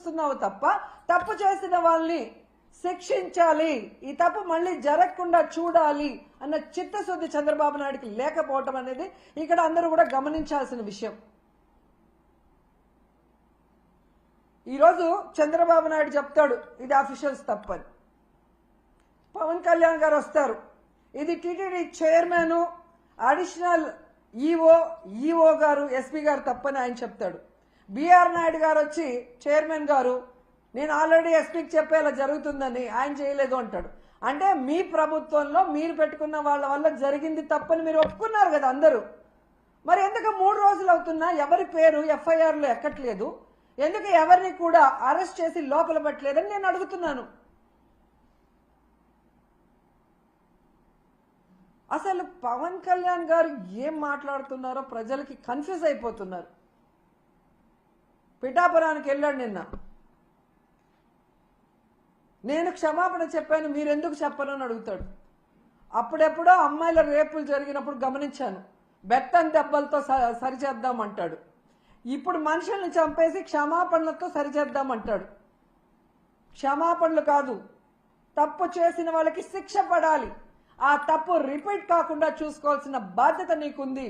చూస్తున్నావు తప్ప తప్పు చేసిన వాళ్ళని శిక్షించాలి, ఈ తప్పు మళ్ళీ జరగకుండా చూడాలి అన్న చిత్తశుద్ధి చంద్రబాబు నాయుడికి లేకపోవటం అనేది ఇక్కడ అందరూ కూడా గమనించాల్సిన విషయం. ఈరోజు చంద్రబాబు నాయుడు చెప్తాడు ఇది అఫీషియల్స్ తప్పని, పవన్ కళ్యాణ్ గారు వస్తారు ఇది టీటీడీ చైర్మన్ అడిషనల్ ఈఓ గారు ఎస్పీ గారు తప్పని ఆయన చెప్తాడు. బిఆర్ నాయుడు గారు వచ్చి చైర్మన్ గారు నేను ఆల్రెడీ ఎస్పీకి చెప్పేలా జరుగుతుందని ఆయన చేయలేదు అంటాడు. అంటే మీ ప్రభుత్వంలో మీరు పెట్టుకున్న వాళ్ళ వల్ల జరిగింది తప్పని మీరు ఒప్పుకున్నారు కదా అందరూ. మరి ఎందుకు 3 రోజులు అవుతున్నా ఎవరి పేరు ఎఫ్ఐఆర్లో ఎక్కట్లేదు, ఎందుకు ఎవరిని కూడా అరెస్ట్ చేసి లోపల పెట్టలేదని నేను అడుగుతున్నాను. అసలు పవన్ కళ్యాణ్ గారు ఏం మాట్లాడుతున్నారో ప్రజలకి కన్ఫ్యూజ్ అయిపోతున్నారు. పిఠాపురానికి వెళ్ళాడు నిన్న, నేను క్షమాపణ చెప్పాను మీరెందుకు చెప్పను అని అడుగుతాడు. అప్పుడెప్పుడో అమ్మాయిల రేపులు జరిగినప్పుడు గమనించాను, బెత్తం దెబ్బలతో సరిచేద్దామంటాడు. ఇప్పుడు మనుషుల్ని చంపేసి క్షమాపణలతో సరిచేద్దామంటాడు. క్షమాపణలు కాదు, తప్పు చేసిన వాళ్ళకి శిక్ష పడాలి, ఆ తప్పు రిపీట్ కాకుండా చూసుకోవాల్సిన బాధ్యత నీకుంది.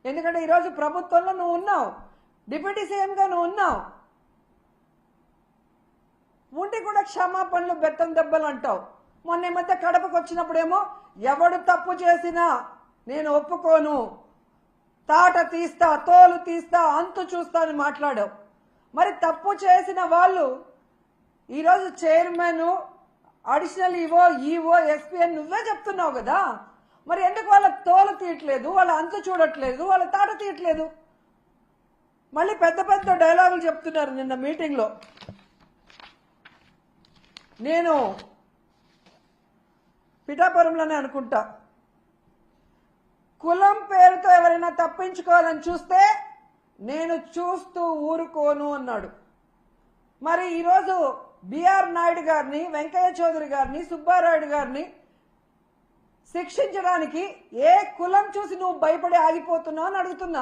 ఎందుకంటే ఈరోజు ప్రభుత్వంలో నువ్వు ఉన్నావు, డిప్యూటీ సీఎంగా నువ్వు ఉన్నావు, ఉండి కూడా క్షమాపణలు బెత్తం దెబ్బలు అంటావు. మొన్న ఈ మధ్య కడపకు వచ్చినప్పుడేమో ఎవడు తప్పు చేసినా నేను ఒప్పుకోను, తాట తీస్తా, తోలు తీస్తా, అంతు చూస్తా అని మాట్లాడావు. మరి తప్పు చేసిన వాళ్ళు ఈరోజు చైర్మన్ అడిషనల్ ఈఓ ఎస్పీ అని నువ్వే చెప్తున్నావు కదా, మరి ఎందుకు వాళ్ళ తోలు తీయట్లేదు, వాళ్ళ అంతు చూడట్లేదు, వాళ్ళ తాట తీయట్లేదు? మళ్ళీ పెద్ద పెద్ద డైలాగులు చెప్తున్నారు. నిన్న మీటింగ్లో నేను పిఠాపురంలోనే అనుకుంటా, కులం పేరుతో ఎవరైనా తప్పించుకోవాలని చూస్తే నేను చూస్తూ ఊరుకోను అన్నాడు. మరి ఈరోజు బిఆర్ నాయుడు గారిని, వెంకయ్య చౌదరి గారిని, సుబ్బారాయుడు గారిని శిక్షించడానికి ఏ కులం చూసి నువ్వు భయపడి ఆగిపోతున్నావు అని అడుగుతున్నా.